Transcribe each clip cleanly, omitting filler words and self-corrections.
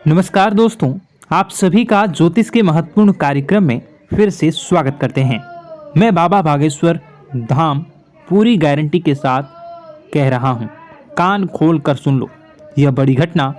नमस्कार दोस्तों, आप सभी का ज्योतिष के महत्वपूर्ण कार्यक्रम में फिर से स्वागत करते हैं। मैं बाबा बागेश्वर धाम पूरी गारंटी के साथ कह रहा हूं, कान खोल कर सुन लो, यह बड़ी घटना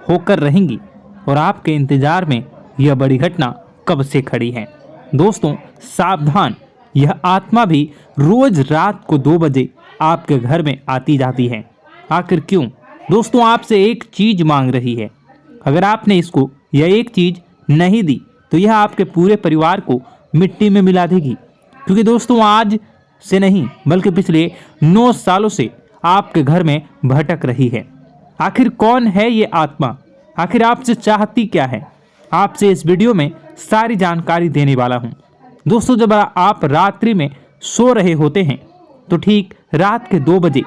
होकर रहेंगी और आपके इंतजार में यह बड़ी घटना कब से खड़ी है। दोस्तों सावधान, यह आत्मा भी रोज रात को 2 बजे आपके घर में आती जाती है। आखिर क्यों? दोस्तों आपसे एक चीज मांग रही है। अगर आपने इसको यह एक चीज नहीं दी तो यह आपके पूरे परिवार को मिट्टी में मिला देगी। क्योंकि दोस्तों आज से नहीं बल्कि पिछले 9 सालों से आपके घर में भटक रही है। आखिर कौन है ये आत्मा? आखिर आपसे चाहती क्या है? आपसे इस वीडियो में सारी जानकारी देने वाला हूँ। दोस्तों जब आप रात्रि में सो रहे होते हैं तो ठीक रात के 2 बजे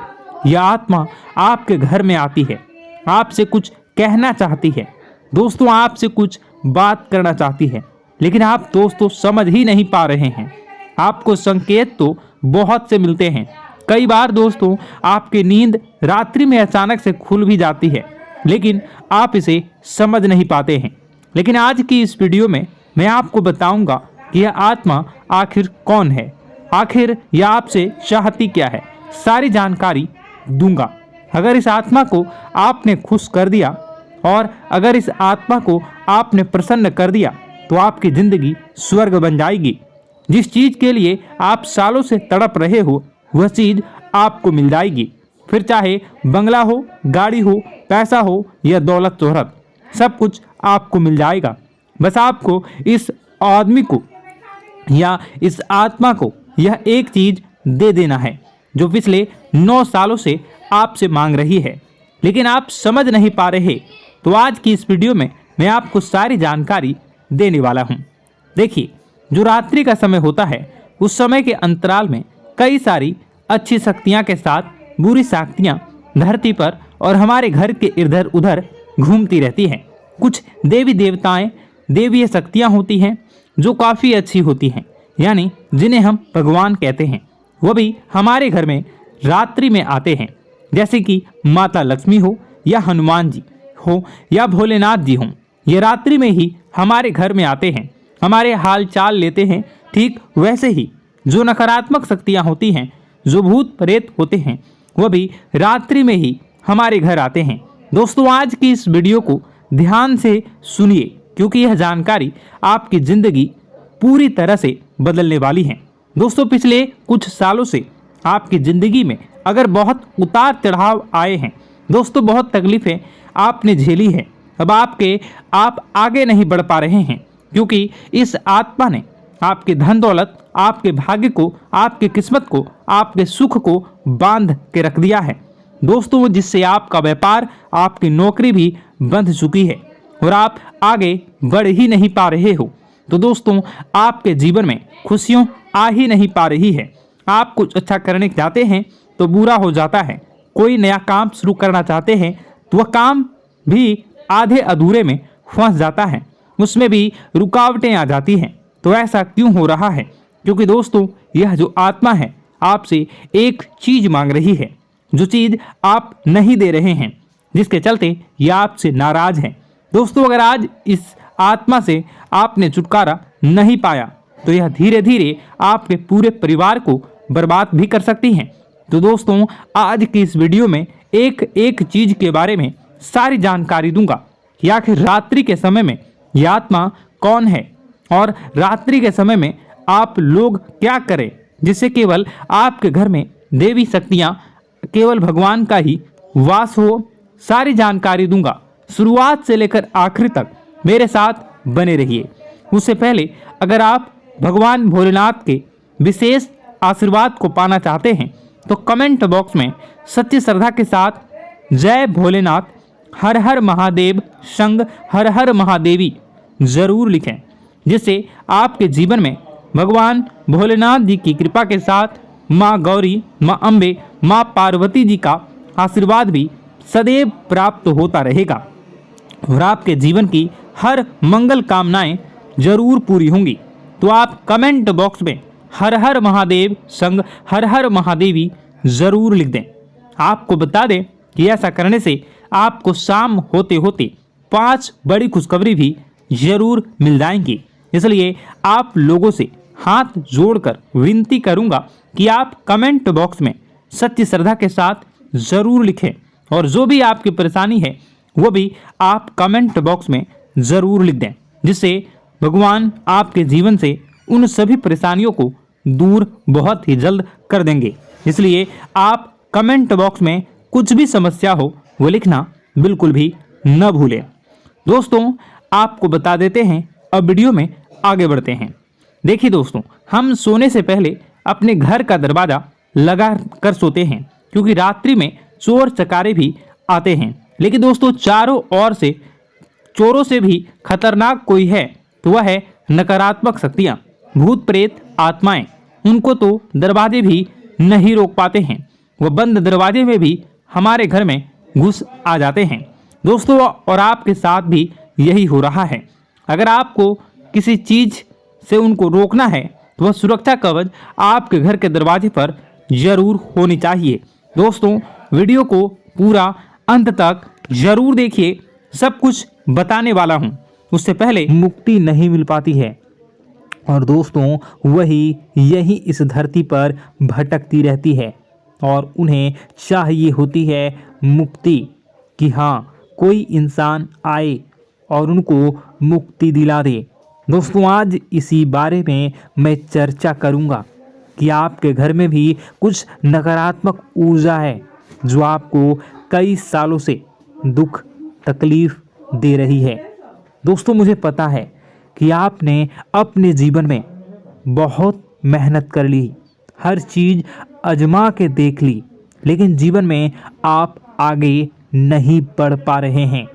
यह आत्मा आपके घर में आती है। आपसे कुछ कहना चाहती है। दोस्तों आपसे कुछ बात करना चाहती है, लेकिन आप दोस्तों समझ ही नहीं पा रहे हैं। आपको संकेत तो बहुत से मिलते हैं। कई बार दोस्तों आपकी नींद रात्रि में अचानक से खुल भी जाती है, लेकिन आप इसे समझ नहीं पाते हैं। लेकिन आज की इस वीडियो में मैं आपको बताऊंगा कि यह आत्मा आखिर कौन है, आखिर यह आपसे चाहती क्या है, सारी जानकारी दूंगा। अगर इस आत्मा को आपने खुश कर दिया और अगर इस आत्मा को आपने प्रसन्न कर दिया तो आपकी जिंदगी स्वर्ग बन जाएगी। जिस चीज के लिए आप सालों से तड़प रहे हो वह चीज आपको मिल जाएगी। फिर चाहे बंगला हो, गाड़ी हो, पैसा हो या दौलत शोहरत, सब कुछ आपको मिल जाएगा। बस आपको इस आदमी को या इस आत्मा को यह एक चीज दे देना है जो पिछले 9 सालों से आपसे मांग रही है, लेकिन आप समझ नहीं पा रहे। तो आज की इस वीडियो में मैं आपको सारी जानकारी देने वाला हूं। देखिए, जो रात्रि का समय होता है उस समय के अंतराल में कई सारी अच्छी शक्तियां के साथ बुरी शक्तियां धरती पर और हमारे घर के इधर उधर घूमती रहती हैं। कुछ देवी देवताएं, देवीय शक्तियां होती हैं जो काफ़ी अच्छी होती हैं, यानी जिन्हें हम भगवान कहते हैं। वो भी हमारे घर में रात्रि में आते हैं, जैसे कि माता लक्ष्मी हो या हनुमान जी हो या भोलेनाथ जी हों। ये रात्रि में ही हमारे घर में आते हैं, हमारे हाल चाल लेते हैं। ठीक वैसे ही जो नकारात्मक शक्तियाँ होती हैं, जो भूत प्रेत होते हैं, वह भी रात्रि में ही हमारे घर आते हैं। दोस्तों आज की इस वीडियो को ध्यान से सुनिए, क्योंकि यह जानकारी आपकी ज़िंदगी पूरी तरह से बदलने वाली है। दोस्तों पिछले कुछ सालों से आपकी ज़िंदगी में अगर बहुत उतार चढ़ाव आए हैं, दोस्तों बहुत तकलीफ़ें आपने झेली है, अब आप आगे नहीं बढ़ पा रहे हैं, क्योंकि इस आत्मा ने आपके धन दौलत, आपके भाग्य को, आपकी किस्मत को, आपके सुख को बांध के रख दिया है। दोस्तों जिससे आपका व्यापार, आपकी नौकरी भी बंध चुकी है और आप आगे बढ़ ही नहीं पा रहे हो। तो दोस्तों आपके जीवन में खुशियाँ आ ही नहीं पा रही है। आप कुछ अच्छा करने जाते हैं तो बुरा हो जाता है। कोई नया काम शुरू करना चाहते हैं तो वह काम भी आधे अधूरे में फंस जाता है, उसमें भी रुकावटें आ जाती हैं। तो ऐसा क्यों हो रहा है? क्योंकि दोस्तों यह जो आत्मा है आपसे एक चीज़ मांग रही है, जो चीज़ आप नहीं दे रहे हैं, जिसके चलते यह आपसे नाराज है। दोस्तों अगर आज इस आत्मा से आपने छुटकारा नहीं पाया तो यह धीरे धीरे आपके पूरे परिवार को बर्बाद भी कर सकती हैं। तो दोस्तों आज की इस वीडियो में एक एक चीज के बारे में सारी जानकारी दूंगा कि आखिर रात्रि के समय में यह आत्मा कौन है और रात्रि के समय में आप लोग क्या करें जिससे केवल आपके घर में देवी शक्तियां, केवल भगवान का ही वास हो। सारी जानकारी दूंगा, शुरुआत से लेकर आखिर तक मेरे साथ बने रहिए। उससे पहले अगर आप भगवान भोलेनाथ के विशेष आशीर्वाद को पाना चाहते हैं तो कमेंट बॉक्स में सच्ची श्रद्धा के साथ जय भोलेनाथ, हर हर महादेव संग हर हर महादेवी जरूर लिखें, जिससे आपके जीवन में भगवान भोलेनाथ जी की कृपा के साथ माँ गौरी, माँ अम्बे, माँ पार्वती जी का आशीर्वाद भी सदैव प्राप्त होता रहेगा और आपके जीवन की हर मंगल कामनाएं जरूर पूरी होंगी। तो आप कमेंट बॉक्स में हर हर महादेव संग हर हर महादेवी जरूर लिख दें। आपको बता दें कि ऐसा करने से आपको शाम होते होते 5 बड़ी खुशखबरी भी जरूर मिल जाएंगी। इसलिए आप लोगों से हाथ जोड़कर विनती करूंगा कि आप कमेंट बॉक्स में सत्य श्रद्धा के साथ जरूर लिखें और जो भी आपकी परेशानी है वो भी आप कमेंट बॉक्स में जरूर लिख दें, जिससे भगवान आपके जीवन से उन सभी परेशानियों को दूर बहुत ही जल्द कर देंगे। इसलिए आप कमेंट बॉक्स में कुछ भी समस्या हो वो लिखना बिल्कुल भी न भूलें। दोस्तों, आपको बता देते हैं, अब वीडियो में आगे बढ़ते हैं। देखिए दोस्तों, हम सोने से पहले अपने घर का दरवाज़ा लगा कर सोते हैं, क्योंकि रात्रि में चोर चकारे भी आते हैं। लेकिन दोस्तों, चारों ओर से चोरों से भी खतरनाक कोई है तो वह है नकारात्मक शक्तियाँ, भूत प्रेत आत्माएं। उनको तो दरवाजे भी नहीं रोक पाते हैं, वह बंद दरवाजे में भी हमारे घर में घुस आ जाते हैं दोस्तों। और आपके साथ भी यही हो रहा है। अगर आपको किसी चीज़ से उनको रोकना है तो वह सुरक्षा कवच आपके घर के दरवाजे पर जरूर होनी चाहिए। दोस्तों, वीडियो को पूरा अंत तक जरूर देखिए, सब कुछ बताने वाला हूँ। उससे पहले मुक्ति नहीं मिल पाती है और दोस्तों वही यही इस धरती पर भटकती रहती है और उन्हें चाहिए होती है मुक्ति, कि हाँ कोई इंसान आए और उनको मुक्ति दिला दे। दोस्तों, आज इसी बारे में मैं चर्चा करूंगा कि आपके घर में भी कुछ नकारात्मक ऊर्जा है जो आपको कई सालों से दुख तकलीफ दे रही है। दोस्तों, मुझे पता है कि आपने अपने जीवन में बहुत मेहनत कर ली, हर चीज़ आजमा के देख ली, लेकिन जीवन में आप आगे नहीं बढ़ पा रहे हैं।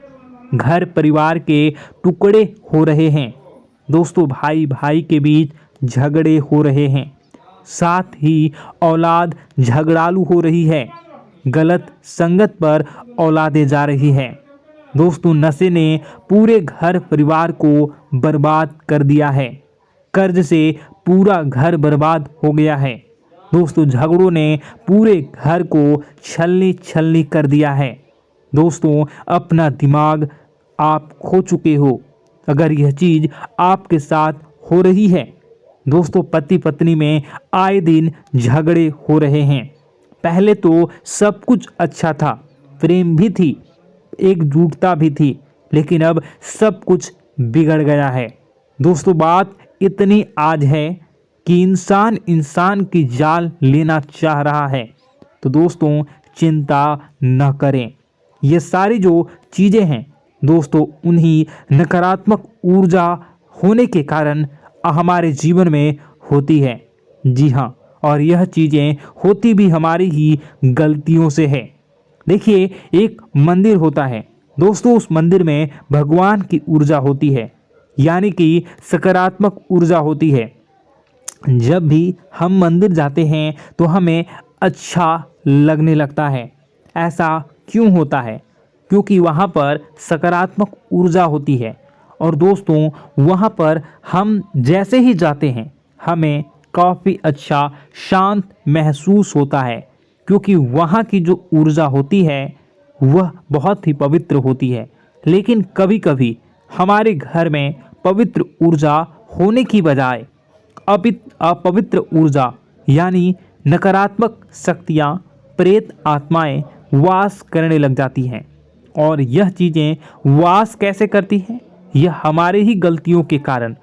घर परिवार के टुकड़े हो रहे हैं। दोस्तों, भाई भाई के बीच झगड़े हो रहे हैं, साथ ही औलाद झगड़ालू हो रही है, गलत संगत पर औलादें जा रही है। दोस्तों, नशे ने पूरे घर परिवार को बर्बाद कर दिया है, कर्ज से पूरा घर बर्बाद हो गया है। दोस्तों, झगड़ों ने पूरे घर को छलनी छलनी कर दिया है। दोस्तों, अपना दिमाग आप खो चुके हो अगर यह चीज़ आपके साथ हो रही है। दोस्तों, पति पत्नी में आए दिन झगड़े हो रहे हैं। पहले तो सब कुछ अच्छा था, प्रेम भी थी, एकजुटता भी थी, लेकिन अब सब कुछ बिगड़ गया है। दोस्तों, बात इतनी आज है कि इंसान इंसान की जान लेना चाह रहा है। तो दोस्तों, चिंता न करें। ये सारी जो चीज़ें हैं दोस्तों, उन्हीं नकारात्मक ऊर्जा होने के कारण हमारे जीवन में होती है। जी हाँ, और यह चीज़ें होती भी हमारी ही गलतियों से है। देखिए, एक मंदिर होता है दोस्तों, उस मंदिर में भगवान की ऊर्जा होती है, यानी कि सकारात्मक ऊर्जा होती है। जब भी हम मंदिर जाते हैं तो हमें अच्छा लगने लगता है। ऐसा क्यों होता है? क्योंकि वहाँ पर सकारात्मक ऊर्जा होती है और दोस्तों वहाँ पर हम जैसे ही जाते हैं हमें काफ़ी अच्छा शांत महसूस होता है, क्योंकि वहाँ की जो ऊर्जा होती है वह बहुत ही पवित्र होती है। लेकिन कभी कभी हमारे घर में पवित्र ऊर्जा होने की बजाय अपवित्र ऊर्जा यानी नकारात्मक शक्तियाँ, प्रेत आत्माएं वास करने लग जाती हैं। और यह चीज़ें वास कैसे करती हैं? यह हमारे ही गलतियों के कारण।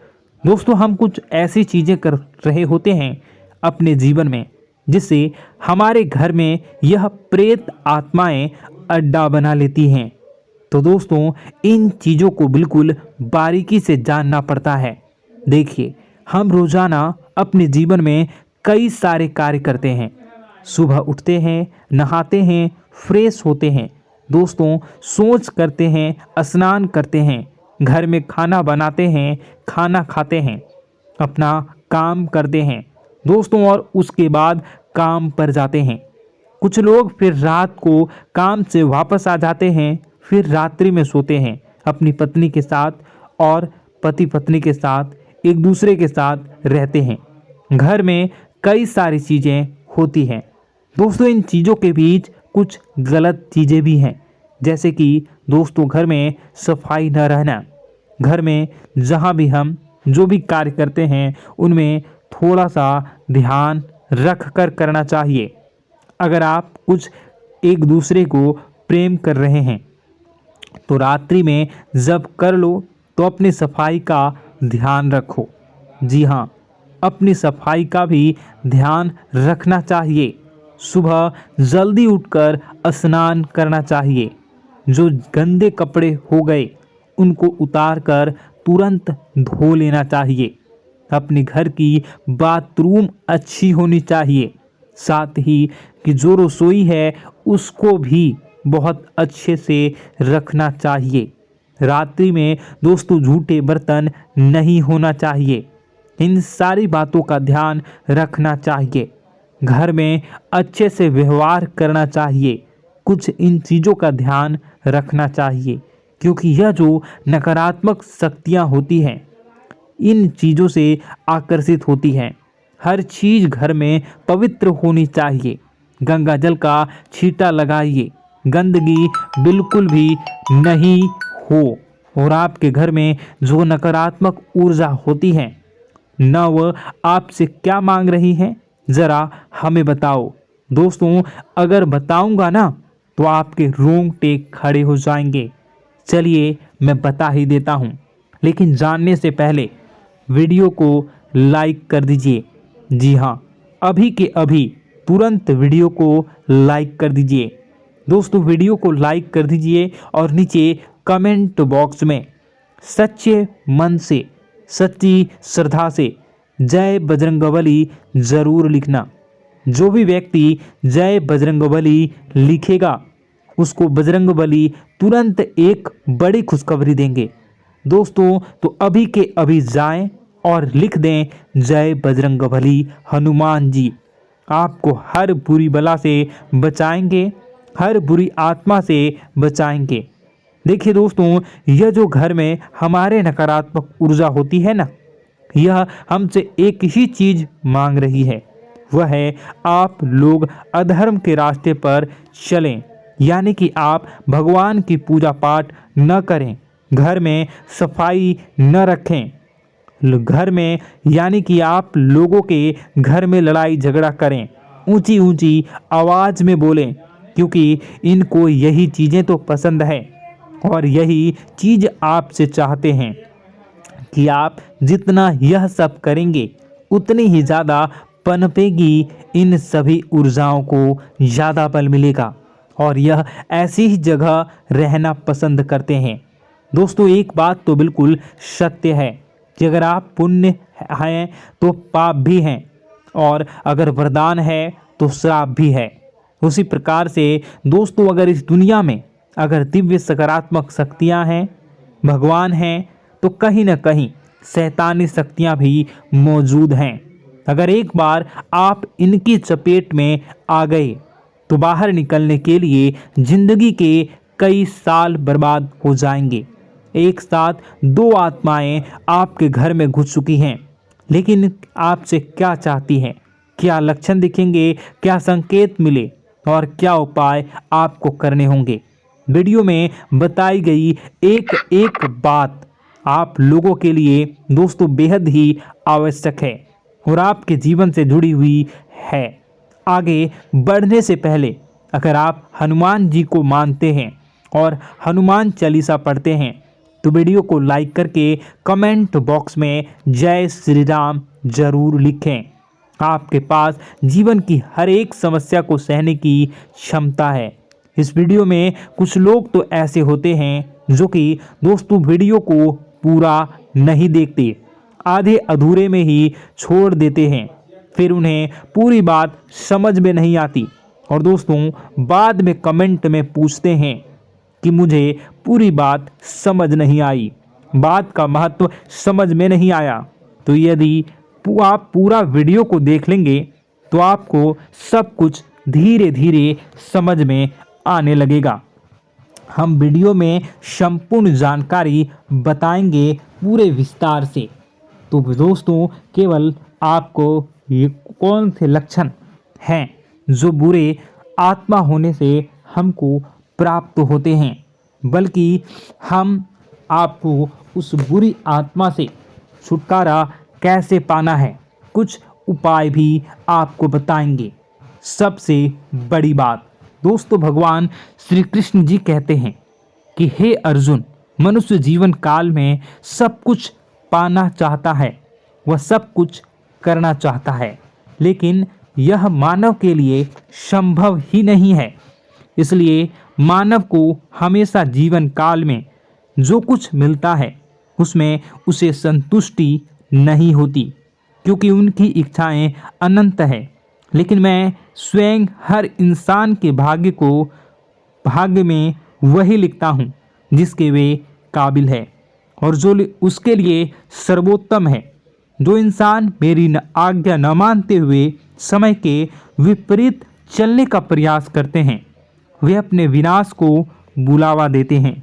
दोस्तों, हम कुछ ऐसी चीज़ें कर रहे होते हैं अपने जीवन में जिससे हमारे घर में यह प्रेत आत्माएं अड्डा बना लेती हैं। तो दोस्तों, इन चीज़ों को बिल्कुल बारीकी से जानना पड़ता है। देखिए, हम रोज़ाना अपने जीवन में कई सारे कार्य करते हैं। सुबह उठते हैं, नहाते हैं, फ्रेश होते हैं, दोस्तों सोच करते हैं, स्नान करते हैं, घर में खाना बनाते हैं, खाना खाते हैं, अपना काम करते हैं दोस्तों, और उसके बाद काम पर जाते हैं। कुछ लोग फिर रात को काम से वापस आ जाते हैं, फिर रात्रि में सोते हैं अपनी पत्नी के साथ और पति पत्नी के साथ एक दूसरे के साथ रहते हैं। घर में कई सारी चीज़ें होती हैं दोस्तों। इन चीज़ों के बीच कुछ गलत चीज़ें भी हैं, जैसे कि दोस्तों घर में सफाई न रहना, घर में जहाँ भी हम जो भी कार्य करते हैं उनमें थोड़ा सा ध्यान रख कर करना चाहिए। अगर आप कुछ एक दूसरे को प्रेम कर रहे हैं तो रात्रि में जब कर लो तो अपनी सफाई का ध्यान रखो। जी हाँ, अपनी सफाई का भी ध्यान रखना चाहिए। सुबह जल्दी उठकर स्नान करना चाहिए। जो गंदे कपड़े हो गए उनको उतार कर तुरंत धो लेना चाहिए। अपने घर की बाथरूम अच्छी होनी चाहिए। साथ ही कि जो रसोई है उसको भी बहुत अच्छे से रखना चाहिए। रात्रि में दोस्तों झूठे बर्तन नहीं होना चाहिए। इन सारी बातों का ध्यान रखना चाहिए। घर में अच्छे से व्यवहार करना चाहिए। कुछ इन चीज़ों का ध्यान रखना चाहिए क्योंकि यह जो नकारात्मक शक्तियाँ होती हैं इन चीज़ों से आकर्षित होती हैं। हर चीज़ घर में पवित्र होनी चाहिए। गंगा जल का छींटा लगाइए, गंदगी बिल्कुल भी नहीं हो। और आपके घर में जो नकारात्मक ऊर्जा होती है न वह आपसे क्या मांग रही है, ज़रा हमें बताओ। दोस्तों अगर बताऊंगा ना तो आपके रोंगटे खड़े हो जाएंगे। चलिए मैं बता ही देता हूँ, लेकिन जानने से पहले वीडियो को लाइक कर दीजिए। जी हाँ, अभी के अभी तुरंत वीडियो को लाइक कर दीजिए। दोस्तों वीडियो को लाइक कर दीजिए और नीचे कमेंट बॉक्स में सच्चे मन से, सच्ची श्रद्धा से जय बजरंगबली ज़रूर लिखना। जो भी व्यक्ति जय बजरंगबली लिखेगा उसको बजरंगबली तुरंत एक बड़ी खुशखबरी देंगे। दोस्तों तो अभी के अभी जाएं और लिख दें जय बजरंगबली हनुमान जी। आपको हर बुरी बला से बचाएंगे, हर बुरी आत्मा से बचाएंगे। देखिए दोस्तों, यह जो घर में हमारे नकारात्मक ऊर्जा होती है ना, यह हमसे एक ही चीज़ मांग रही है, वह है आप लोग अधर्म के रास्ते पर चलें। यानी कि आप भगवान की पूजा पाठ न करें, घर में सफाई न रखें, घर में यानी कि आप लोगों के घर में लड़ाई झगड़ा करें, ऊंची ऊंची आवाज़ में बोलें, क्योंकि इनको यही चीज़ें तो पसंद है और यही चीज़ आपसे चाहते हैं कि आप जितना यह सब करेंगे उतनी ही ज़्यादा पनपेगी इन सभी ऊर्जाओं को ज़्यादा बल मिलेगा और यह ऐसी ही जगह रहना पसंद करते हैं। दोस्तों एक बात तो बिल्कुल सत्य है कि अगर आप पुण्य हैं तो पाप भी हैं और अगर वरदान है तो श्राप भी है। उसी प्रकार से दोस्तों अगर इस दुनिया में अगर दिव्य सकारात्मक शक्तियां हैं, भगवान हैं, तो कहीं ना कहीं शैतानी शक्तियां भी मौजूद हैं। अगर एक बार आप इनकी चपेट में आ गए तो बाहर निकलने के लिए जिंदगी के कई साल बर्बाद हो जाएंगे। एक साथ दो आत्माएं आपके घर में घुस चुकी हैं, लेकिन आपसे क्या चाहती हैं, क्या लक्षण दिखेंगे, क्या संकेत मिले और क्या उपाय आपको करने होंगे। वीडियो में बताई गई एक एक बात आप लोगों के लिए दोस्तों बेहद ही आवश्यक है और आपके जीवन से जुड़ी हुई है। आगे बढ़ने से पहले अगर आप हनुमान जी को मानते हैं और हनुमान चालीसा पढ़ते हैं तो वीडियो को लाइक करके कमेंट बॉक्स में जय श्री राम जरूर लिखें। आपके पास जीवन की हर एक समस्या को सहने की क्षमता है। इस वीडियो में कुछ लोग तो ऐसे होते हैं जो कि दोस्तों वीडियो को पूरा नहीं देखते, आधे अधूरे में ही छोड़ देते हैं, फिर उन्हें पूरी बात समझ में नहीं आती और दोस्तों बाद में कमेंट में पूछते हैं कि मुझे पूरी बात समझ नहीं आई, बात का महत्व समझ में नहीं आया। तो यदि आप पूरा वीडियो को देख लेंगे तो आपको सब कुछ धीरे धीरे समझ में आने लगेगा। हम वीडियो में संपूर्ण जानकारी बताएंगे पूरे विस्तार से। तो दोस्तों केवल आपको ये कौन से लक्षण हैं जो बुरे आत्मा होने से हमको प्राप्त होते हैं, बल्कि हम आपको उस बुरी आत्मा से छुटकारा कैसे पाना है, कुछ उपाय भी आपको बताएंगे। सबसे बड़ी बात दोस्तों, भगवान श्री कृष्ण जी कहते हैं कि हे अर्जुन, मनुष्य जीवन काल में सब कुछ पाना चाहता है, वह सब कुछ करना चाहता है, लेकिन यह मानव के लिए संभव ही नहीं है। इसलिए मानव को हमेशा जीवन काल में जो कुछ मिलता है उसमें उसे संतुष्टि नहीं होती, क्योंकि उनकी इच्छाएं अनंत है। लेकिन मैं स्वयं हर इंसान के भाग्य में वही लिखता हूँ जिसके वे काबिल है और जो उसके लिए सर्वोत्तम है। जो इंसान मेरी आज्ञा न मानते हुए समय के विपरीत चलने का प्रयास करते हैं, वे अपने विनाश को बुलावा देते हैं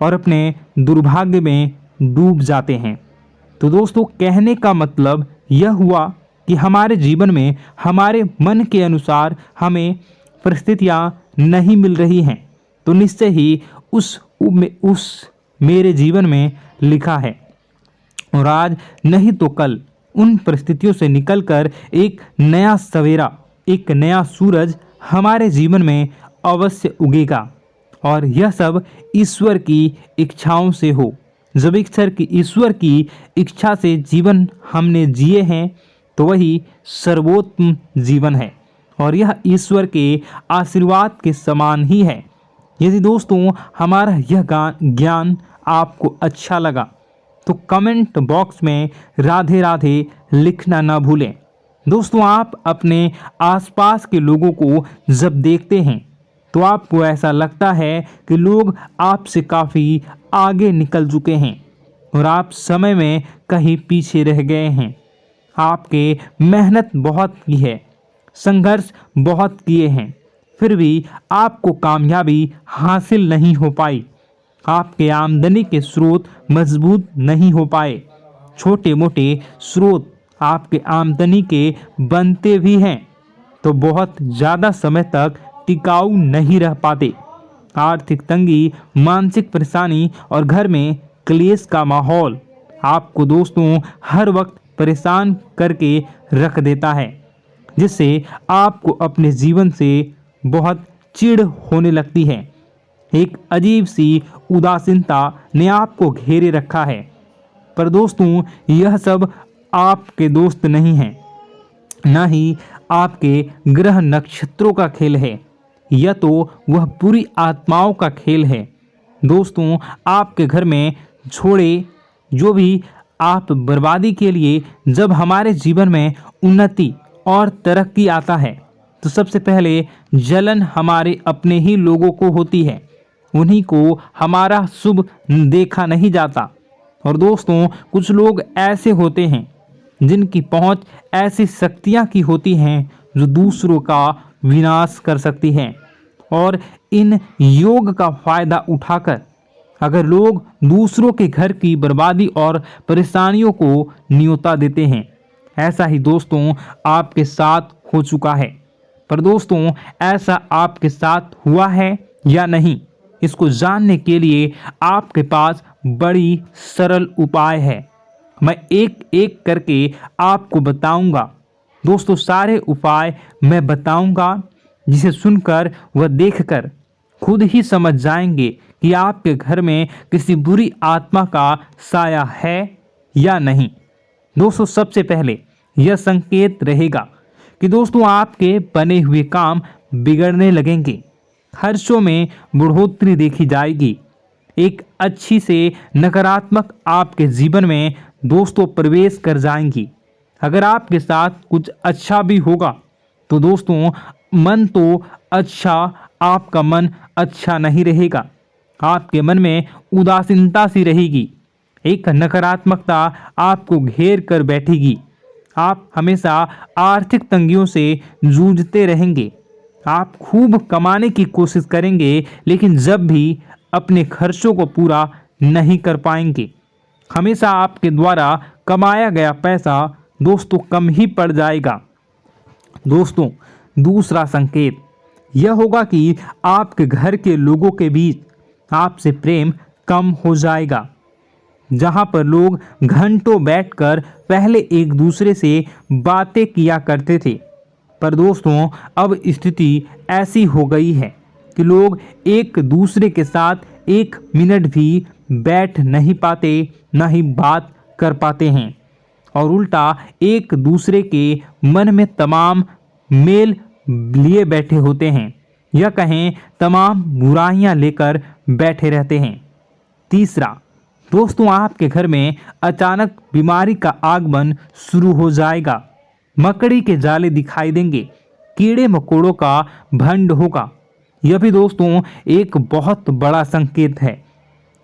और अपने दुर्भाग्य में डूब जाते हैं। तो दोस्तों, कहने का मतलब यह हुआ कि हमारे जीवन में हमारे मन के अनुसार हमें परिस्थितियां नहीं मिल रही हैं, तो निश्चय ही उस मेरे जीवन में लिखा है, और आज नहीं तो कल उन परिस्थितियों से निकलकर एक नया सवेरा, एक नया सूरज हमारे जीवन में अवश्य उगेगा। और यह सब ईश्वर की इच्छाओं से हो। जब ईश्वर की इच्छा से जीवन हमने जिए हैं तो वही सर्वोत्तम जीवन है, और यह ईश्वर के आशीर्वाद के समान ही है। यदि दोस्तों हमारा यह ज्ञान आपको अच्छा लगा तो कमेंट बॉक्स में राधे राधे लिखना ना भूलें। दोस्तों, आप अपने आसपास के लोगों को जब देखते हैं तो आपको ऐसा लगता है कि लोग आपसे काफ़ी आगे निकल चुके हैं और आप समय में कहीं पीछे रह गए हैं। आपके मेहनत बहुत की है, संघर्ष बहुत किए हैं, फिर भी आपको कामयाबी हासिल नहीं हो पाई। आपके आमदनी के स्रोत मजबूत नहीं हो पाए। छोटे मोटे स्रोत आपके आमदनी के बनते भी हैं तो बहुत ज़्यादा समय तक टिकाऊ नहीं रह पाते। आर्थिक तंगी, मानसिक परेशानी और घर में क्लेश का माहौल आपको दोस्तों हर वक्त परेशान करके रख देता है, जिससे आपको अपने जीवन से बहुत चिढ़ होने लगती है। एक अजीब सी उदासीनता ने आपको घेरे रखा है। पर दोस्तों, यह सब आपके दोस्त नहीं हैं, न ही आपके ग्रह नक्षत्रों का खेल है। यह तो वह बुरी आत्माओं का खेल है। दोस्तों, आपके घर में छोड़े जो भी आप बर्बादी के लिए जब हमारे जीवन में उन्नति और तरक्की आता है तो सबसे पहले जलन हमारे अपने ही लोगों को होती है। उन्हीं को हमारा शुभ देखा नहीं जाता। और दोस्तों, कुछ लोग ऐसे होते हैं जिनकी पहुंच ऐसी शक्तियां की होती हैं जो दूसरों का विनाश कर सकती हैं, और इन योग का फायदा उठाकर अगर लोग दूसरों के घर की बर्बादी और परेशानियों को न्योता देते हैं। ऐसा ही दोस्तों आपके साथ हो चुका है। पर दोस्तों, ऐसा आपके साथ हुआ है या नहीं, इसको जानने के लिए आपके पास बड़ी सरल उपाय है। मैं एक एक करके आपको बताऊंगा। दोस्तों, सारे उपाय मैं बताऊंगा, जिसे सुनकर व देखकर खुद ही समझ जाएंगे कि आपके घर में किसी बुरी आत्मा का साया है या नहीं। दोस्तों, सबसे पहले यह संकेत रहेगा कि दोस्तों आपके बने हुए काम बिगड़ने लगेंगे, खर्चों में बढ़ोतरी देखी जाएगी, एक अच्छी से नकारात्मक आपके जीवन में दोस्तों प्रवेश कर जाएंगी। अगर आपके साथ कुछ अच्छा भी होगा तो दोस्तों मन तो अच्छा, आपका मन अच्छा नहीं रहेगा। आपके मन में उदासीनता सी रहेगी, एक नकारात्मकता आपको घेर कर बैठेगी। आप हमेशा आर्थिक तंगियों से जूझते रहेंगे। आप खूब कमाने की कोशिश करेंगे, लेकिन जब भी अपने खर्चों को पूरा नहीं कर पाएंगे। हमेशा आपके द्वारा कमाया गया पैसा दोस्तों कम ही पड़ जाएगा। दोस्तों, दूसरा संकेत यह होगा कि आपके घर के लोगों के बीच आपसे प्रेम कम हो जाएगा। जहां पर लोग घंटों बैठकर पहले एक दूसरे से बातें किया करते थे, पर दोस्तों अब स्थिति ऐसी हो गई है कि लोग एक दूसरे के साथ एक मिनट भी बैठ नहीं पाते, न ही बात कर पाते हैं, और उल्टा एक दूसरे के मन में तमाम मेल लिए बैठे होते हैं, या कहें तमाम बुराइयां लेकर बैठे रहते हैं। तीसरा, दोस्तों आपके घर में अचानक बीमारी का आगमन शुरू हो जाएगा। मकड़ी के जाले दिखाई देंगे, कीड़े मकोड़ों का भंड होगा। यह भी दोस्तों एक बहुत बड़ा संकेत है।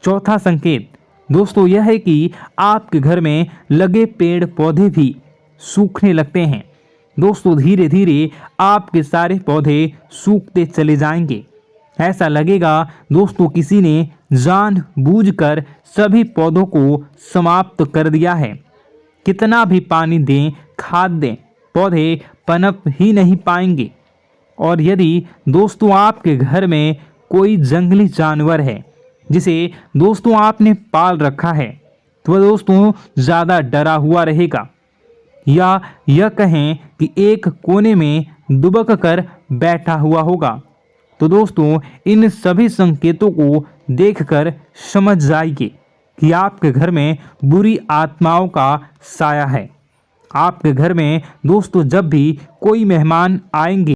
चौथा संकेत दोस्तों यह है कि आपके घर में लगे पेड़ पौधे भी सूखने लगते हैं। दोस्तों धीरे धीरे आपके सारे पौधे सूखते चले जाएंगे। ऐसा लगेगा दोस्तों किसी ने जानबूझकर सभी पौधों को समाप्त कर दिया है। कितना भी पानी दें, खाद दें, पौधे पनप ही नहीं पाएंगे। और यदि दोस्तों आपके घर में कोई जंगली जानवर है जिसे दोस्तों आपने पाल रखा है, तो वह दोस्तों ज़्यादा डरा हुआ रहेगा, या यह कहें कि एक कोने में दुबक कर बैठा हुआ होगा। तो दोस्तों इन सभी संकेतों को देखकर समझ जाइए कि आपके घर में बुरी आत्माओं का साया है। आपके घर में दोस्तों जब भी कोई मेहमान आएंगे